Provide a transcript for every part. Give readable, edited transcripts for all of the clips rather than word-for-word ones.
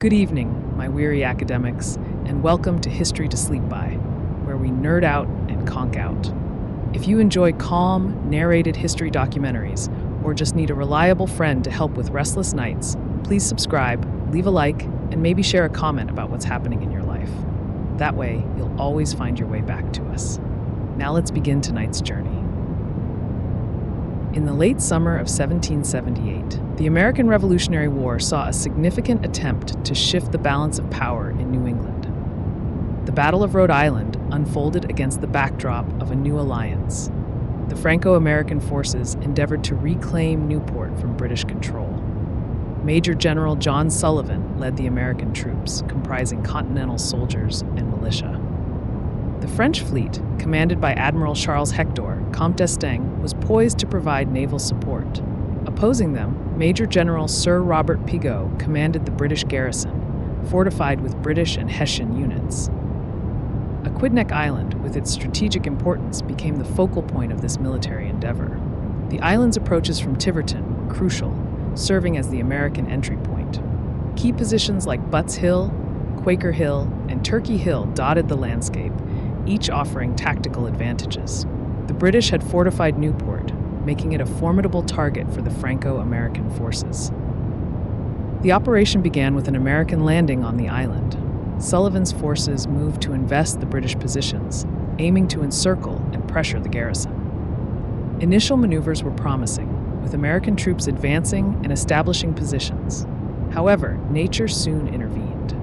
Good evening, my weary academics, and welcome to History to Sleep By, where we nerd out and conk out. If you enjoy calm, narrated history documentaries, or just need a reliable friend to help with restless nights, please subscribe, leave a like, and maybe share a comment about what's happening in your life. That way, you'll always find your way back to us. Now let's begin tonight's journey. In the late summer of 1778, the American Revolutionary War saw a significant attempt to shift the balance of power in New England. The Battle of Rhode Island unfolded against the backdrop of a new alliance. The Franco-American forces endeavored to reclaim Newport from British control. Major General John Sullivan led the American troops, comprising Continental soldiers and militia. The French fleet, commanded by Admiral Charles Hector, Comte d'Estaing, was poised to provide naval support. Opposing them, Major General Sir Robert Pigot commanded the British garrison, fortified with British and Hessian units. Aquidneck Island, with its strategic importance, became the focal point of this military endeavor. The island's approaches from Tiverton were crucial, serving as the American entry point. Key positions like Butts Hill, Quaker Hill, and Turkey Hill dotted the landscape, each offering tactical advantages. The British had fortified Newport, making it a formidable target for the Franco-American forces. The operation began with an American landing on the island. Sullivan's forces moved to invest the British positions, aiming to encircle and pressure the garrison. Initial maneuvers were promising, with American troops advancing and establishing positions. However, nature soon intervened.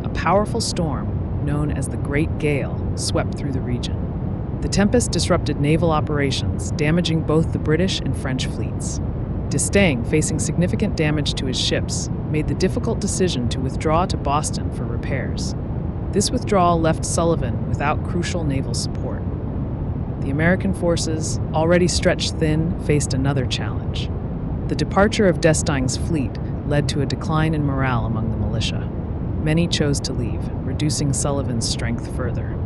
A powerful storm, known as the Great Gale, swept through the region. The tempest disrupted naval operations, damaging both the British and French fleets. D'Estaing, facing significant damage to his ships, made the difficult decision to withdraw to Boston for repairs. This withdrawal left Sullivan without crucial naval support. The American forces, already stretched thin, faced another challenge. The departure of D'Estaing's fleet led to a decline in morale among the militia. Many chose to leave, reducing Sullivan's strength further.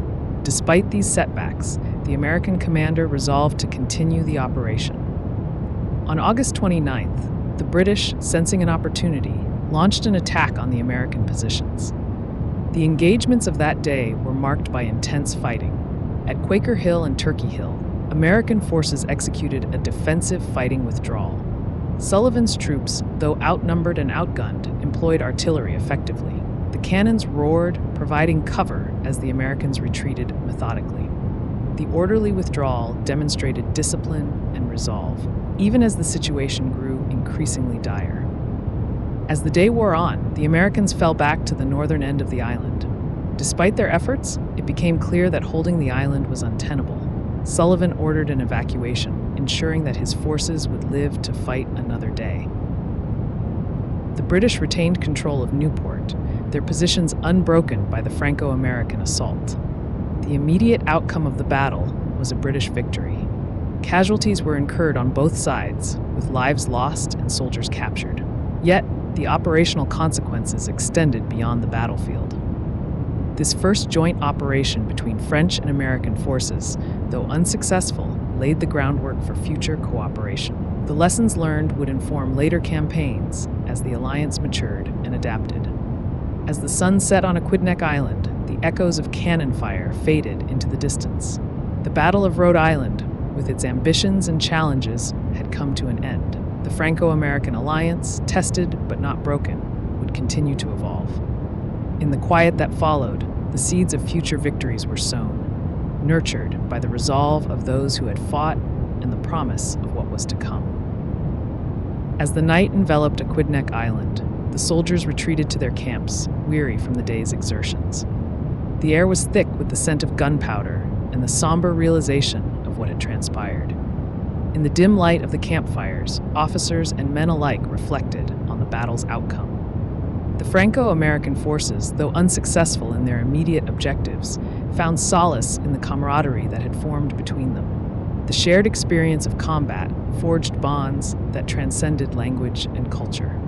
Despite these setbacks, the American commander resolved to continue the operation. On August 29th, the British, sensing an opportunity, launched an attack on the American positions. The engagements of that day were marked by intense fighting. At Quaker Hill and Turkey Hill, American forces executed a defensive fighting withdrawal. Sullivan's troops, though outnumbered and outgunned, employed artillery effectively. The cannons roared, providing cover as the Americans retreated methodically. The orderly withdrawal demonstrated discipline and resolve, even as the situation grew increasingly dire. As the day wore on, the Americans fell back to the northern end of the island. Despite their efforts, it became clear that holding the island was untenable. Sullivan ordered an evacuation, ensuring that his forces would live to fight another day. The British retained control of Newport, their positions unbroken by the Franco-American assault. The immediate outcome of the battle was a British victory. Casualties were incurred on both sides, with lives lost and soldiers captured. Yet, the operational consequences extended beyond the battlefield. This first joint operation between French and American forces, though unsuccessful, laid the groundwork for future cooperation. The lessons learned would inform later campaigns as the alliance matured and adapted. As the sun set on Aquidneck Island, the echoes of cannon fire faded into the distance. The Battle of Rhode Island, with its ambitions and challenges, had come to an end. The Franco-American alliance, tested but not broken, would continue to evolve. In the quiet that followed, the seeds of future victories were sown, nurtured by the resolve of those who had fought and the promise of what was to come. As the night enveloped Aquidneck Island, the soldiers retreated to their camps, weary from the day's exertions. The air was thick with the scent of gunpowder and the somber realization of what had transpired. In the dim light of the campfires, officers and men alike reflected on the battle's outcome. The Franco-American forces, though unsuccessful in their immediate objectives, found solace in the camaraderie that had formed between them. The shared experience of combat forged bonds that transcended language and culture.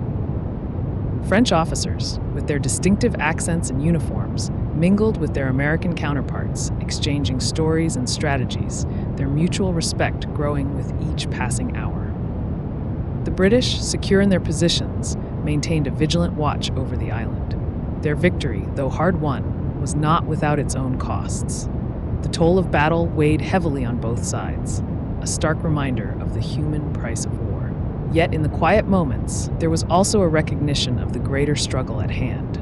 French officers, with their distinctive accents and uniforms, mingled with their American counterparts, exchanging stories and strategies, their mutual respect growing with each passing hour. The British, secure in their positions, maintained a vigilant watch over the island. Their victory, though hard-won, was not without its own costs. The toll of battle weighed heavily on both sides, a stark reminder of the human price of war. Yet in the quiet moments, there was also a recognition of the greater struggle at hand.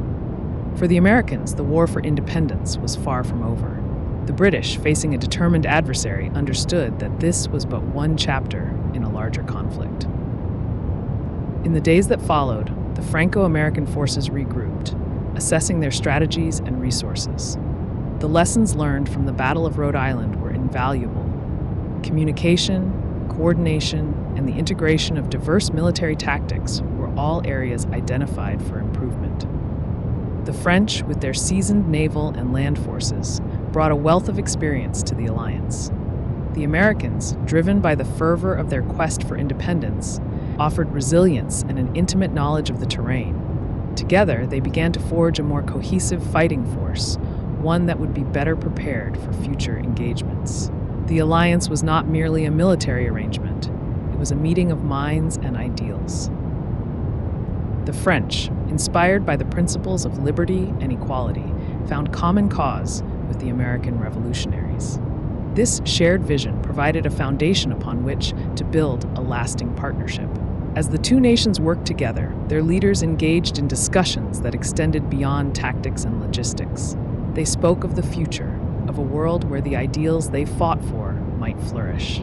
For the Americans, the war for independence was far from over. The British, facing a determined adversary, understood that this was but one chapter in a larger conflict. In the days that followed, the Franco-American forces regrouped, assessing their strategies and resources. The lessons learned from the Battle of Rhode Island were invaluable. Communication, coordination, and the integration of diverse military tactics were all areas identified for improvement. The French, with their seasoned naval and land forces, brought a wealth of experience to the alliance. The Americans, driven by the fervor of their quest for independence, offered resilience and an intimate knowledge of the terrain. Together, they began to forge a more cohesive fighting force, one that would be better prepared for future engagements. The alliance was not merely a military arrangement, it was a meeting of minds and ideals. The French, inspired by the principles of liberty and equality, found common cause with the American revolutionaries. This shared vision provided a foundation upon which to build a lasting partnership. As the two nations worked together, their leaders engaged in discussions that extended beyond tactics and logistics. They spoke of the future, of a world where the ideals they fought for might flourish.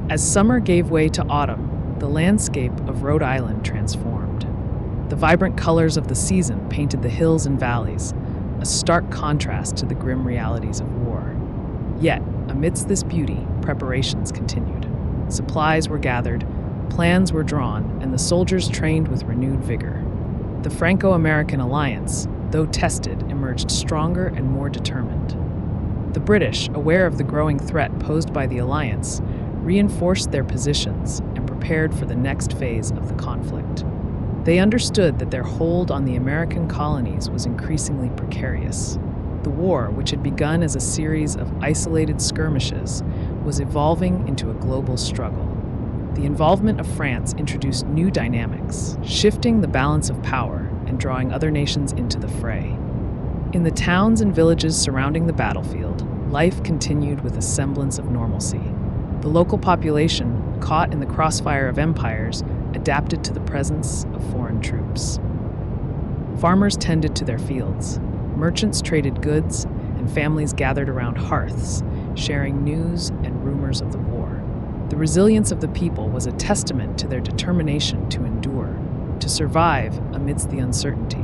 As summer gave way to autumn, the landscape of Rhode Island transformed. The vibrant colors of the season painted the hills and valleys, a stark contrast to the grim realities of war. Yet, amidst this beauty, preparations continued. Supplies were gathered, plans were drawn, and the soldiers trained with renewed vigor. The Franco-American alliance, though tested, emerged stronger and more determined. The British, aware of the growing threat posed by the alliance, reinforced their positions and prepared for the next phase of the conflict. They understood that their hold on the American colonies was increasingly precarious. The war, which had begun as a series of isolated skirmishes, was evolving into a global struggle. The involvement of France introduced new dynamics, shifting the balance of power and drawing other nations into the fray. In the towns and villages surrounding the battlefield, life continued with a semblance of normalcy. The local population, caught in the crossfire of empires, adapted to the presence of foreign troops. Farmers tended to their fields, merchants traded goods, and families gathered around hearths, sharing news and rumors of the war. The resilience of the people was a testament to their determination to endure, to survive amidst the uncertainty.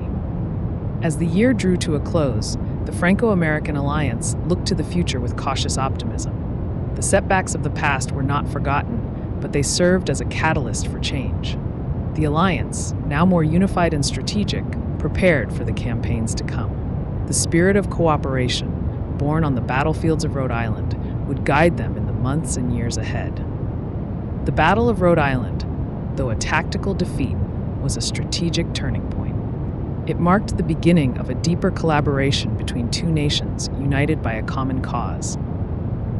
As the year drew to a close, the Franco-American alliance looked to the future with cautious optimism. The setbacks of the past were not forgotten, but they served as a catalyst for change. The alliance, now more unified and strategic, prepared for the campaigns to come. The spirit of cooperation, born on the battlefields of Rhode Island, would guide them in the months and years ahead. The Battle of Rhode Island, though a tactical defeat, was a strategic turning point. It marked the beginning of a deeper collaboration between two nations united by a common cause.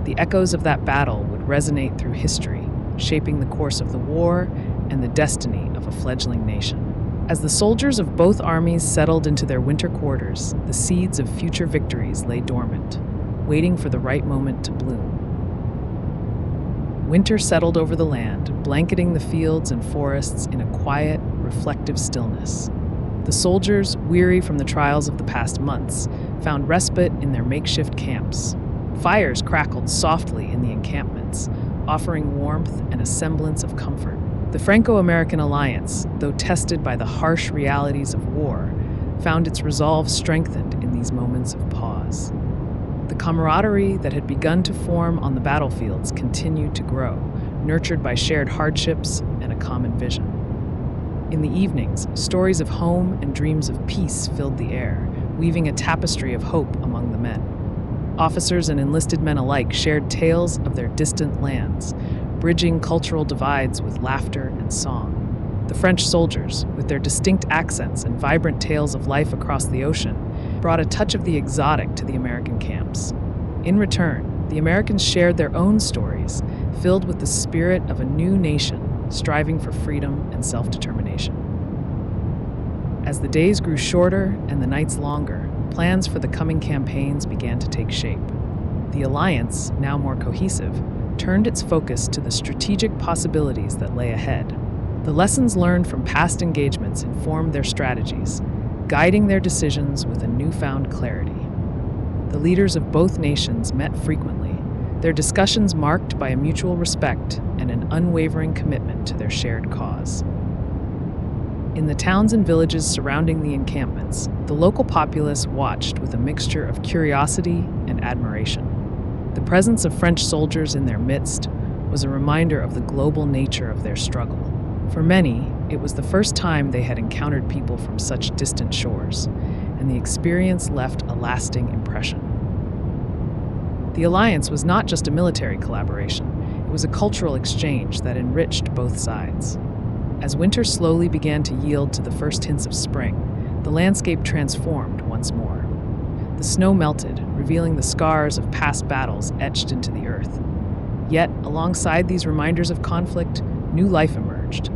The echoes of that battle would resonate through history, shaping the course of the war and the destiny of a fledgling nation. As the soldiers of both armies settled into their winter quarters, the seeds of future victories lay dormant, waiting for the right moment to bloom. Winter settled over the land, blanketing the fields and forests in a quiet, reflective stillness. The soldiers, weary from the trials of the past months, found respite in their makeshift camps. Fires crackled softly in the encampments, offering warmth and a semblance of comfort. The Franco-American alliance, though tested by the harsh realities of war, found its resolve strengthened in these moments of pause. The camaraderie that had begun to form on the battlefields continued to grow, nurtured by shared hardships and a common vision. In the evenings, stories of home and dreams of peace filled the air, weaving a tapestry of hope among the men. Officers and enlisted men alike shared tales of their distant lands, bridging cultural divides with laughter and song. The French soldiers, with their distinct accents and vibrant tales of life across the ocean, brought a touch of the exotic to the American camps. In return, the Americans shared their own stories, filled with the spirit of a new nation striving for freedom and self-determination. As the days grew shorter and the nights longer, plans for the coming campaigns began to take shape. The alliance, now more cohesive, turned its focus to the strategic possibilities that lay ahead. The lessons learned from past engagements informed their strategies, guiding their decisions with a newfound clarity. The leaders of both nations met frequently, their discussions marked by a mutual respect and an unwavering commitment to their shared cause. In the towns and villages surrounding the encampments, the local populace watched with a mixture of curiosity and admiration. The presence of French soldiers in their midst was a reminder of the global nature of their struggle. For many, it was the first time they had encountered people from such distant shores, and the experience left a lasting impression. The alliance was not just a military collaboration, it was a cultural exchange that enriched both sides. As winter slowly began to yield to the first hints of spring, the landscape transformed once more. The snow melted, revealing the scars of past battles etched into the earth. Yet, alongside these reminders of conflict, new life emerged,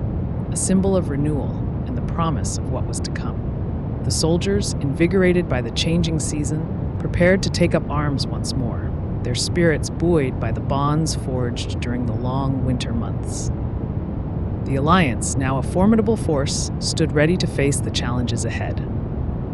a symbol of renewal and the promise of what was to come. The soldiers, invigorated by the changing season, prepared to take up arms once more, their spirits buoyed by the bonds forged during the long winter months. The alliance, now a formidable force, stood ready to face the challenges ahead.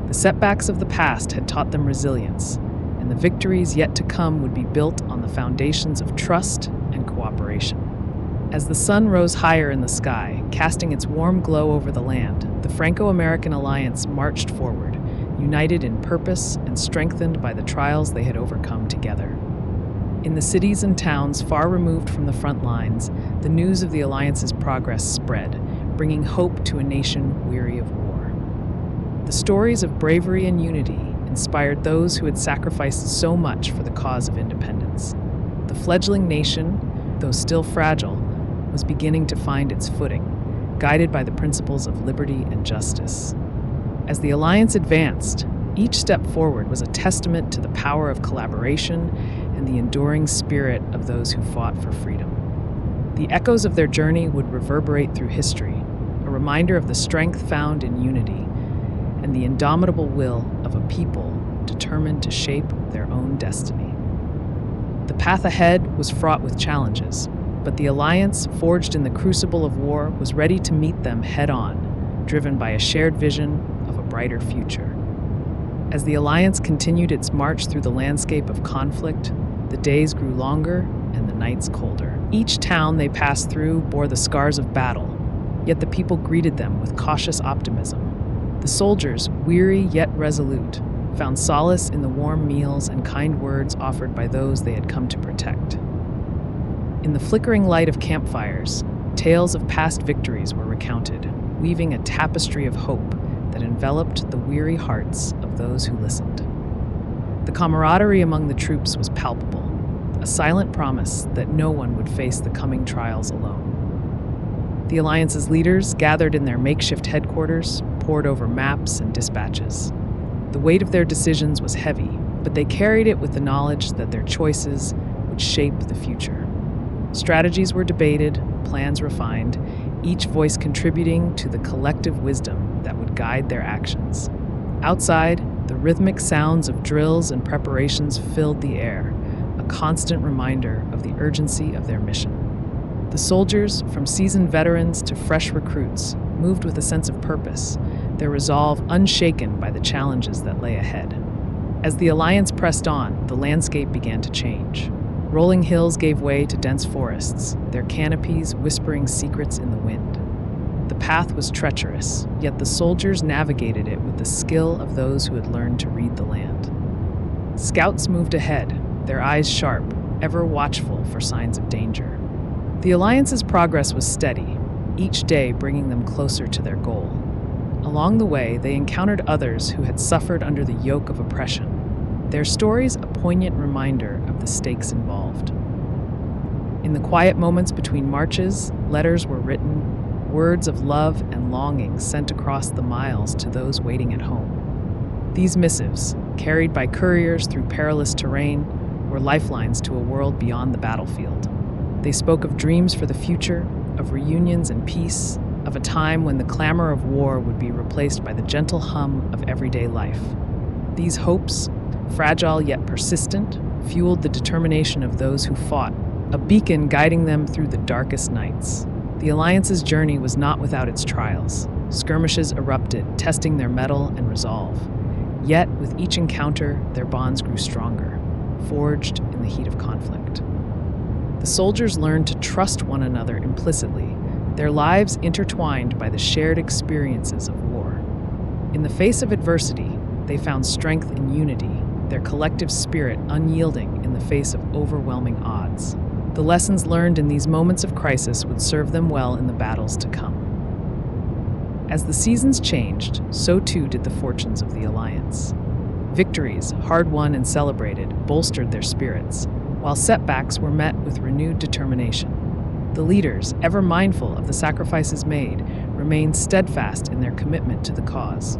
The setbacks of the past had taught them resilience, and the victories yet to come would be built on the foundations of trust and cooperation. As the sun rose higher in the sky, casting its warm glow over the land, the Franco-American alliance marched forward, united in purpose and strengthened by the trials they had overcome together. In the cities and towns far removed from the front lines, the news of the alliance's progress spread, bringing hope to a nation weary of war. The stories of bravery and unity inspired those who had sacrificed so much for the cause of independence. The fledgling nation, though still fragile, was beginning to find its footing, guided by the principles of liberty and justice. As the alliance advanced, each step forward was a testament to the power of collaboration and the enduring spirit of those who fought for freedom. The echoes of their journey would reverberate through history, a reminder of the strength found in unity and the indomitable will of a people determined to shape their own destiny. The path ahead was fraught with challenges, but the alliance, forged in the crucible of war, was ready to meet them head-on, driven by a shared vision of a brighter future. As the alliance continued its march through the landscape of conflict, the days grew longer and the nights colder. Each town they passed through bore the scars of battle, yet the people greeted them with cautious optimism. The soldiers, weary yet resolute, found solace in the warm meals and kind words offered by those they had come to protect. In the flickering light of campfires, tales of past victories were recounted, weaving a tapestry of hope that enveloped the weary hearts of those who listened. The camaraderie among the troops was palpable, a silent promise that no one would face the coming trials alone. The alliance's leaders, gathered in their makeshift headquarters, pored over maps and dispatches. The weight of their decisions was heavy, but they carried it with the knowledge that their choices would shape the future. Strategies were debated, plans refined, each voice contributing to the collective wisdom that would guide their actions. Outside, the rhythmic sounds of drills and preparations filled the air, a constant reminder of the urgency of their mission. The soldiers, from seasoned veterans to fresh recruits, moved with a sense of purpose, their resolve unshaken by the challenges that lay ahead. As the alliance pressed on, the landscape began to change. Rolling hills gave way to dense forests, their canopies whispering secrets in the wind. The path was treacherous, yet the soldiers navigated it with the skill of those who had learned to read the land. Scouts moved ahead, their eyes sharp, ever watchful for signs of danger. The alliance's progress was steady, each day bringing them closer to their goal. Along the way, they encountered others who had suffered under the yoke of oppression, their stories a poignant reminder of the stakes involved. In the quiet moments between marches, letters were written, words of love and longing sent across the miles to those waiting at home. These missives, carried by couriers through perilous terrain, were lifelines to a world beyond the battlefield. They spoke of dreams for the future, of reunions and peace, of a time when the clamor of war would be replaced by the gentle hum of everyday life. These hopes, fragile yet persistent, fueled the determination of those who fought, a beacon guiding them through the darkest nights. The Alliance's journey was not without its trials. Skirmishes erupted, testing their mettle and resolve. Yet, with each encounter, their bonds grew stronger, forged in the heat of conflict. The soldiers learned to trust one another implicitly, their lives intertwined by the shared experiences of war. In the face of adversity, they found strength in unity, their collective spirit unyielding in the face of overwhelming odds. The lessons learned in these moments of crisis would serve them well in the battles to come. As the seasons changed, so too did the fortunes of the Alliance. Victories, hard-won and celebrated, bolstered their spirits, while setbacks were met with renewed determination. The leaders, ever mindful of the sacrifices made, remained steadfast in their commitment to the cause.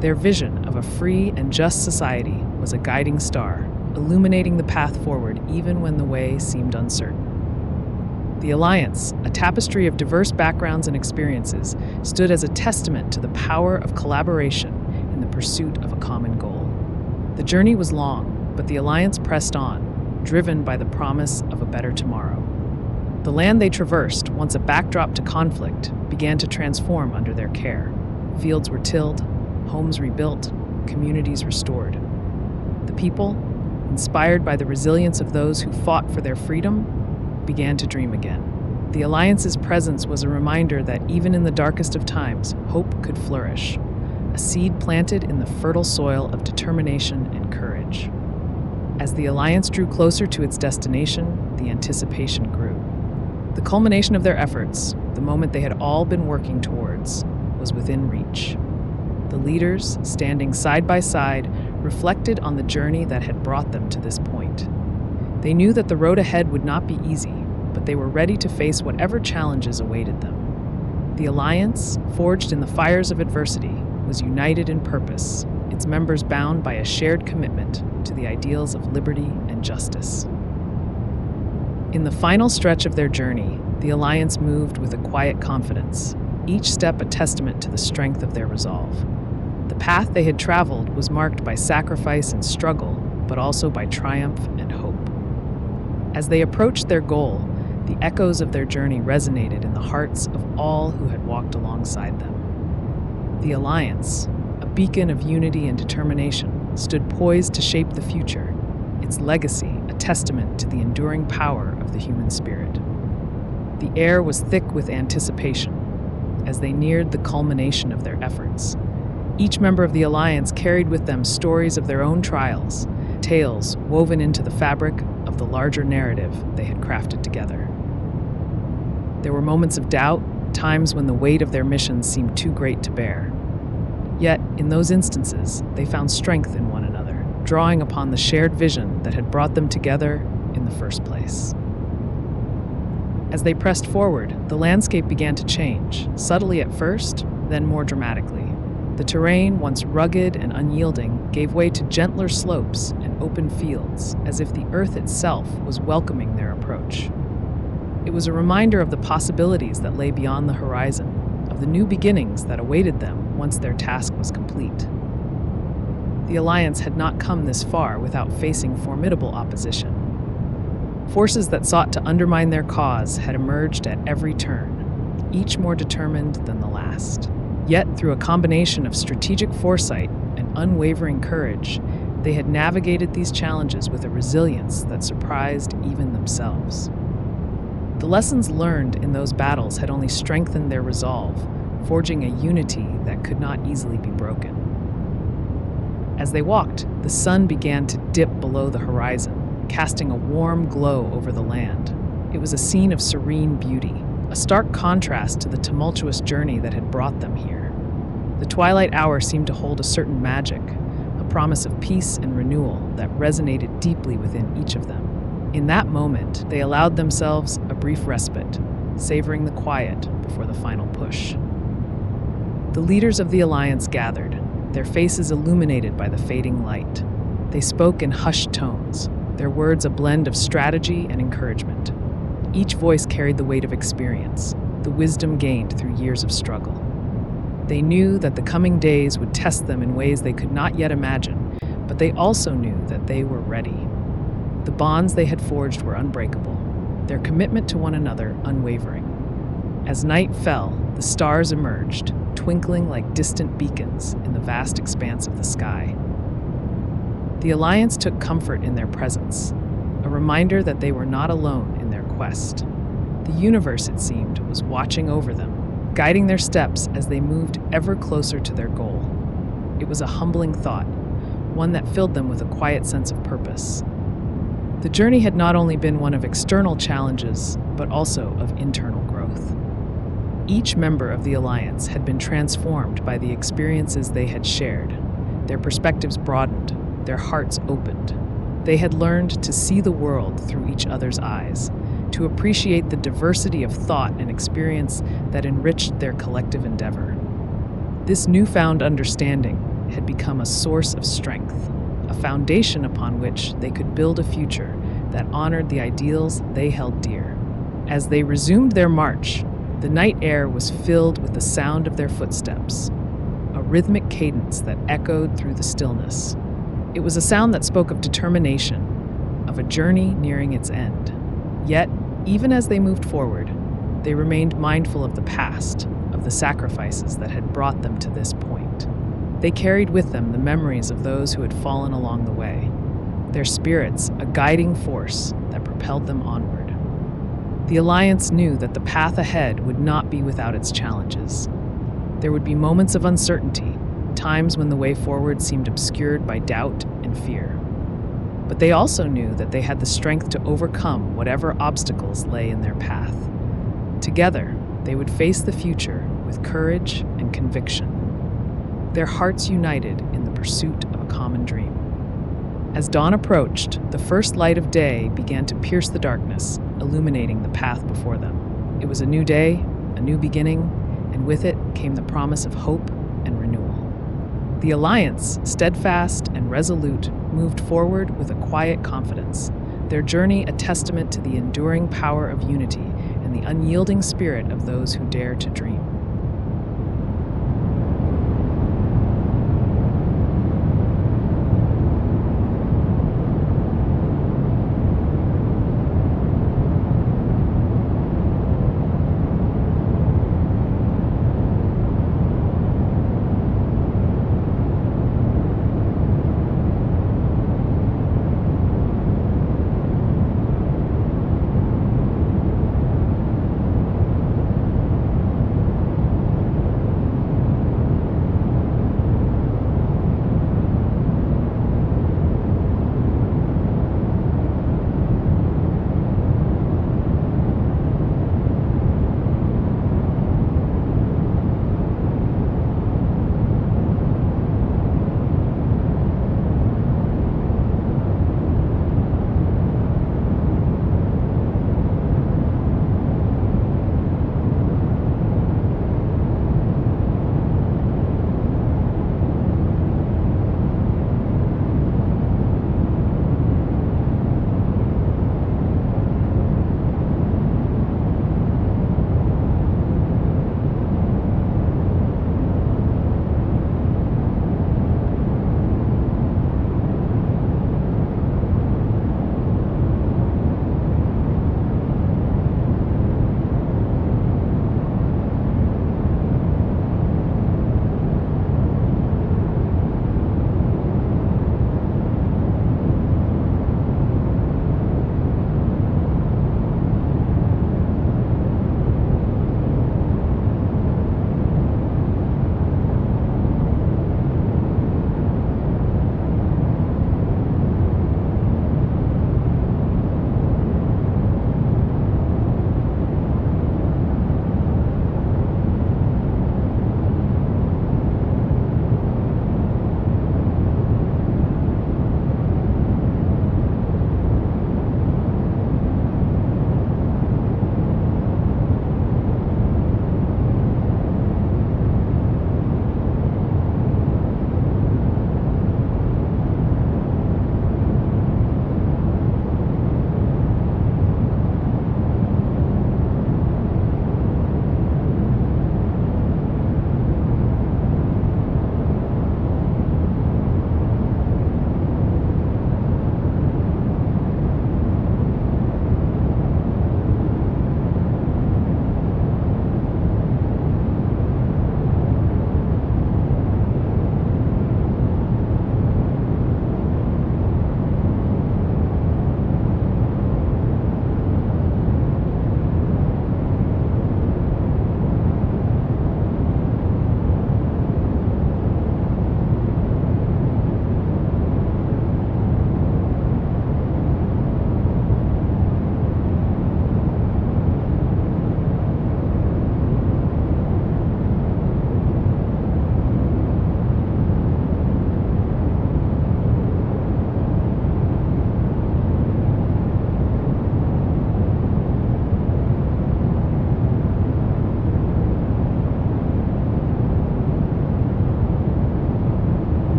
Their vision of a free and just society was a guiding star, illuminating the path forward even when the way seemed uncertain. The Alliance, a tapestry of diverse backgrounds and experiences, stood as a testament to the power of collaboration in the pursuit of a common goal. The journey was long, but the Alliance pressed on, driven by the promise of a better tomorrow. The land they traversed, once a backdrop to conflict, began to transform under their care. Fields were tilled, homes rebuilt, communities restored. The people, inspired by the resilience of those who fought for their freedom, began to dream again. The Alliance's presence was a reminder that even in the darkest of times, hope could flourish, a seed planted in the fertile soil of determination and courage. As the Alliance drew closer to its destination, the anticipation grew. The culmination of their efforts, the moment they had all been working towards, was within reach. The leaders, standing side by side, reflected on the journey that had brought them to this point. They knew that the road ahead would not be easy, but they were ready to face whatever challenges awaited them. The Alliance, forged in the fires of adversity, was united in purpose, its members bound by a shared commitment to the ideals of liberty and justice. In the final stretch of their journey, the Alliance moved with a quiet confidence, each step a testament to the strength of their resolve. The path they had traveled was marked by sacrifice and struggle, but also by triumph and hope. As they approached their goal, the echoes of their journey resonated in the hearts of all who had walked alongside them. The Alliance, a beacon of unity and determination, stood poised to shape the future, its legacy a testament to the enduring power of the human spirit. The air was thick with anticipation as they neared the culmination of their efforts. Each member of the Alliance carried with them stories of their own trials, tales woven into the fabric of the larger narrative they had crafted together. There were moments of doubt, times when the weight of their mission seemed too great to bear. Yet, in those instances, they found strength in one another, drawing upon the shared vision that had brought them together in the first place. As they pressed forward, the landscape began to change, subtly at first, then more dramatically. The terrain, once rugged and unyielding, gave way to gentler slopes and open fields, as if the earth itself was welcoming their approach. It was a reminder of the possibilities that lay beyond the horizon, of the new beginnings that awaited them once their task was complete. The Alliance had not come this far without facing formidable opposition. Forces that sought to undermine their cause had emerged at every turn, each more determined than the last. Yet, through a combination of strategic foresight and unwavering courage, they had navigated these challenges with a resilience that surprised even themselves. The lessons learned in those battles had only strengthened their resolve, forging a unity that could not easily be broken. As they walked, the sun began to dip below the horizon, casting a warm glow over the land. It was a scene of serene beauty, a stark contrast to the tumultuous journey that had brought them here. The twilight hour seemed to hold a certain magic, a promise of peace and renewal that resonated deeply within each of them. In that moment, they allowed themselves a brief respite, savoring the quiet before the final push. The leaders of the Alliance gathered, their faces illuminated by the fading light. They spoke in hushed tones, their words a blend of strategy and encouragement. Each voice carried the weight of experience, the wisdom gained through years of struggle. They knew that the coming days would test them in ways they could not yet imagine, but they also knew that they were ready. The bonds they had forged were unbreakable, their commitment to one another unwavering. As night fell, the stars emerged, twinkling like distant beacons in the vast expanse of the sky. The Alliance took comfort in their presence, a reminder that they were not alone in their quest. The universe, it seemed, was watching over them, guiding their steps as they moved ever closer to their goal. It was a humbling thought, one that filled them with a quiet sense of purpose. The journey had not only been one of external challenges, but also of internal growth. Each member of the Alliance had been transformed by the experiences they had shared. Their perspectives broadened, their hearts opened. They had learned to see the world through each other's eyes, to appreciate the diversity of thought and experience that enriched their collective endeavor. This newfound understanding had become a source of strength, a foundation upon which they could build a future that honored the ideals they held dear. As they resumed their march, the night air was filled with the sound of their footsteps, a rhythmic cadence that echoed through the stillness. It was a sound that spoke of determination, of a journey nearing its end. Yet, even as they moved forward, they remained mindful of the past, of the sacrifices that had brought them to this point. They carried with them the memories of those who had fallen along the way, their spirits a guiding force that propelled them onward. The Alliance knew that the path ahead would not be without its challenges. There would be moments of uncertainty, times when the way forward seemed obscured by doubt and fear. But they also knew that they had the strength to overcome whatever obstacles lay in their path. Together, they would face the future with courage and conviction, their hearts united in the pursuit of a common dream. As dawn approached, the first light of day began to pierce the darkness, illuminating the path before them. It was a new day, a new beginning, and with it came the promise of hope and renewal. The Alliance, steadfast and resolute, moved forward with a quiet confidence, their journey a testament to the enduring power of unity and the unyielding spirit of those who dare to dream.